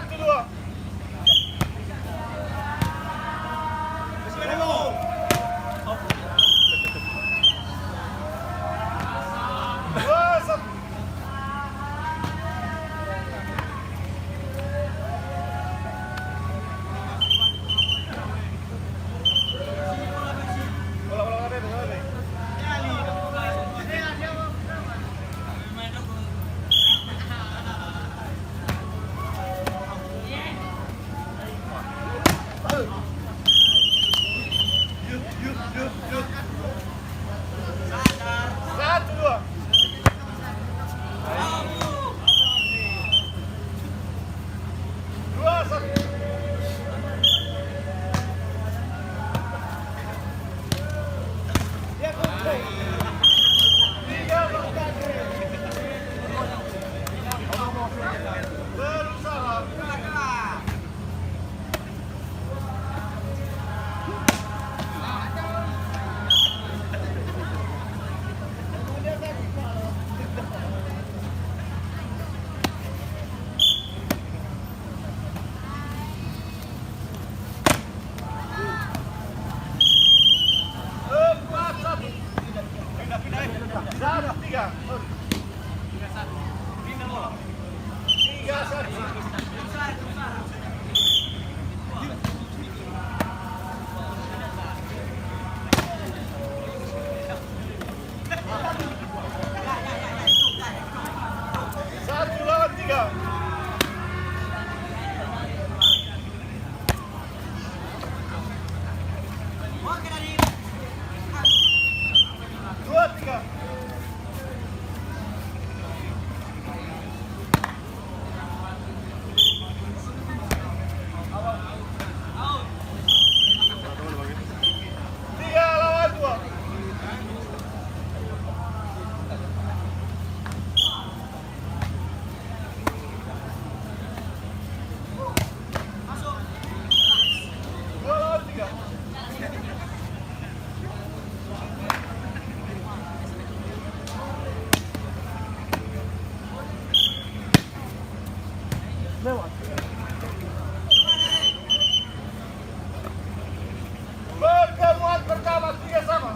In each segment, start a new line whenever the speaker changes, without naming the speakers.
Satu, dua. Dua, satu. Satu, dua. Dua, satu. Tiga, berusaha. Empat, satu. Satu, tiga. Tiga, satu. Satu lawan tiga. Dua, tiga. Tiga lawan dua. Dua lawan tiga. Pertemuan pertama tiga sama.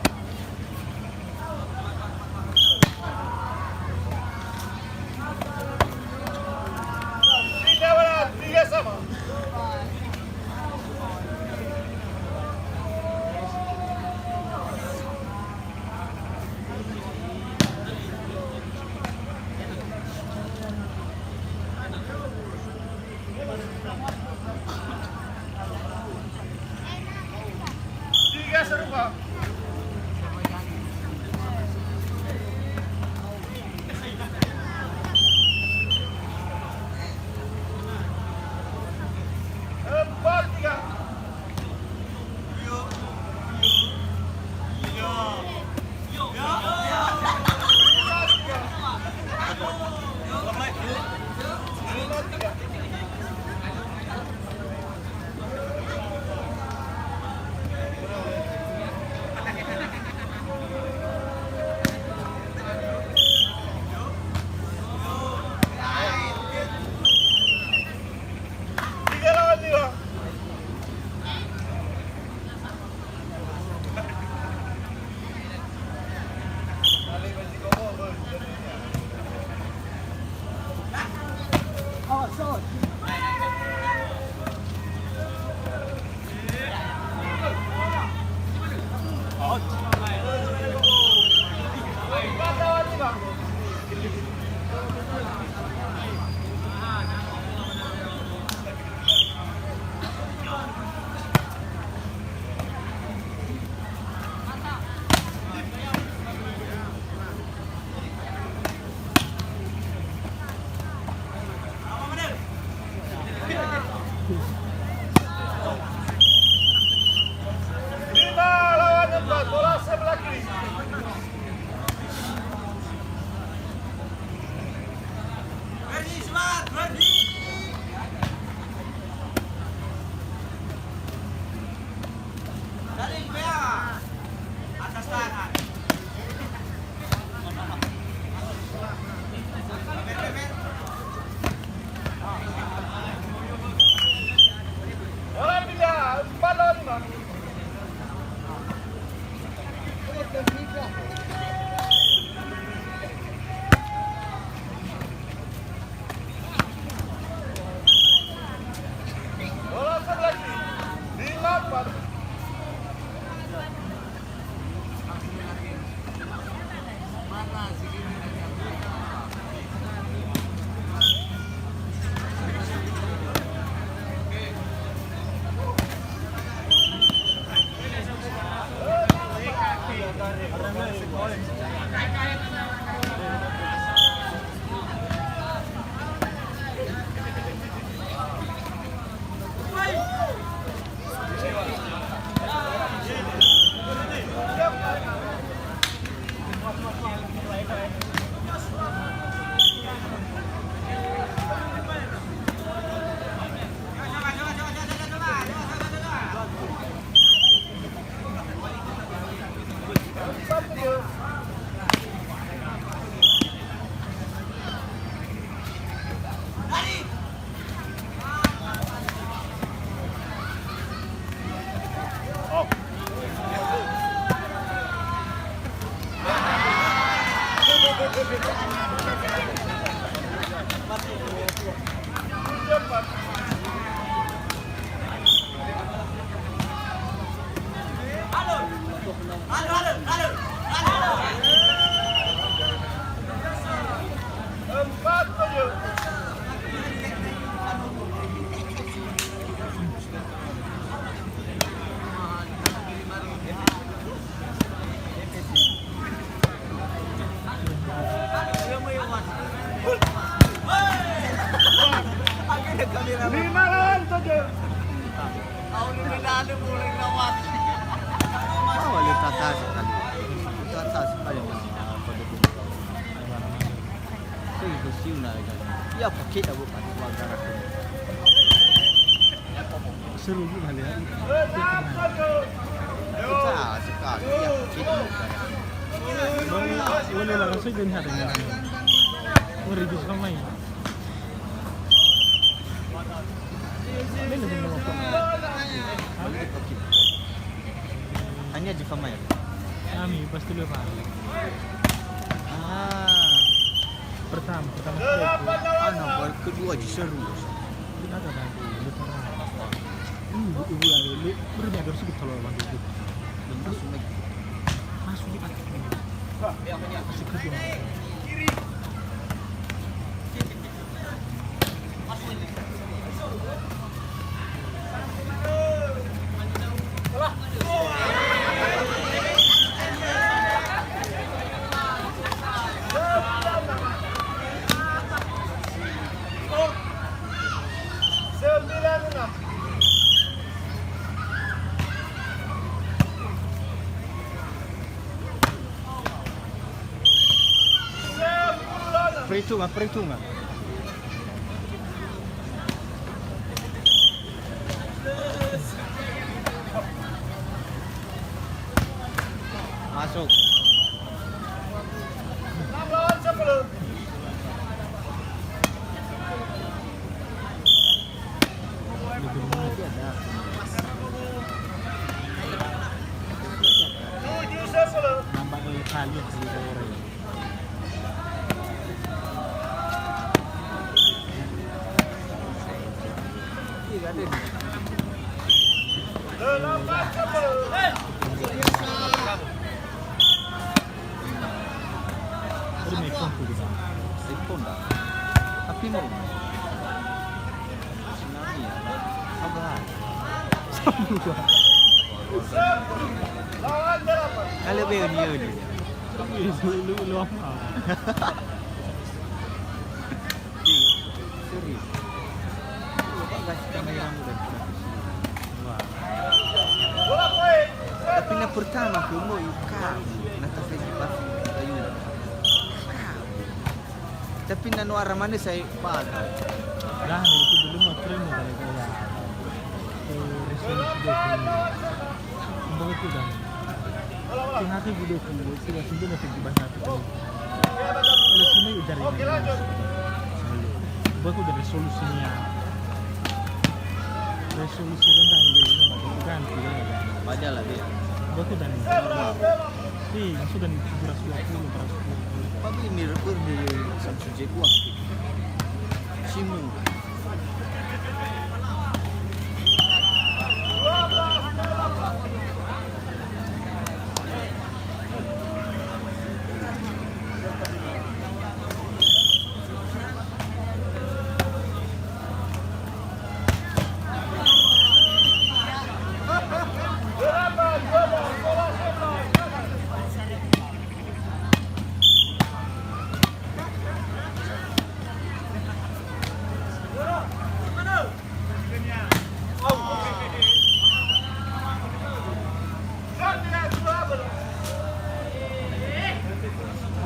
Tiga benar, tiga sama. Tiga serupa. Empat, tiga. Lima, tiga. Lima, tiga. Tiga lawan lima. Empat lawan lima. Lima lawan empat. Bola sebelah kiri. 4. Empat 7. Lima lawan 7.
Wala tataas kan. Tataas pa yung pagdating. Ito yung siyo na kan. Ya pakita mo pa magara ko. Seru juga ya.
6 7.
Kita sekali ya pakita mo kan.
Wala lang kasi ganyan natin. Reduce lang may.
Hanya Jepang ya.
Kami pasti lupa. Pertama
Delapan lawan
Ano, baru kedua aja seru.
kita ada lagi lupa. Ibu lagi berarti harus kita loh waktu itu.
Dan langsung lagi.
Masuk di pakai. Masuk ke dia.
Sembilan 6.
Perhitungan. Masuk.
6 lawan 10.
Nanti ada.
7 10.
Nampak kali yang di daerah.
Iya ada.
8 10.
Ada mekong tuh di sana.
Telepon dah. Tapi mau. Tsunami ya. Sabar.
Lawan 8.
Kalau dia ni.
Lu apa?
Serius. Kasih kamera mudah.
Bola poin.
Tapi na pertama ko mo ikaw natafedi pa kayo. Tapi na no aramane sa paga.
Lah, itu dulu mah keren kali kayak. Resolusi deh. Mbak itu dah. Yang hati video dulu, sih langsung dia di bahasa itu. Kalau sini udah.
Oke lanjut.
Mbak udah resolusinya. Resolusi rendah ini ganti ya.
Padahal dia.
Mbak udah nih.
11
Ih, sudah nih 720, 720.
Pag ini record ni Samsung J1. Simu.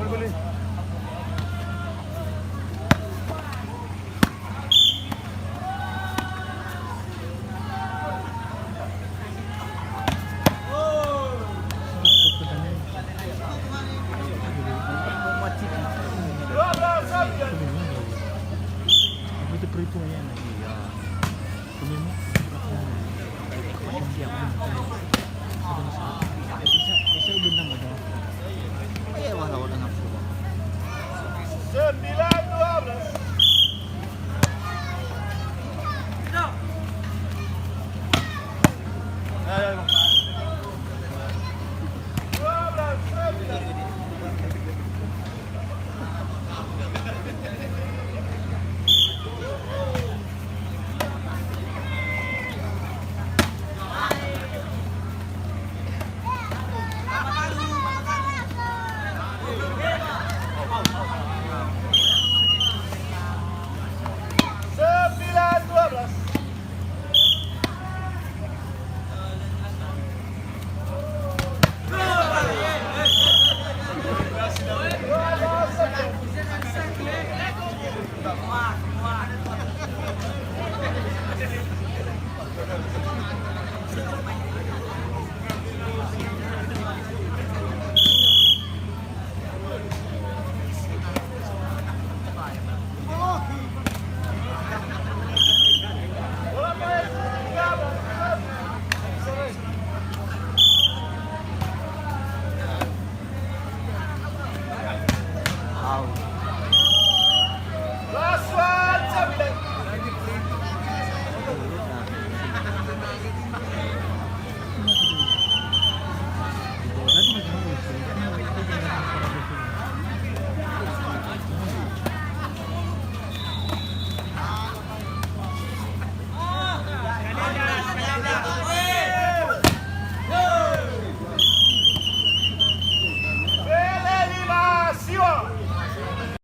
12
perhitungannya iya memang siap bisa udah nambah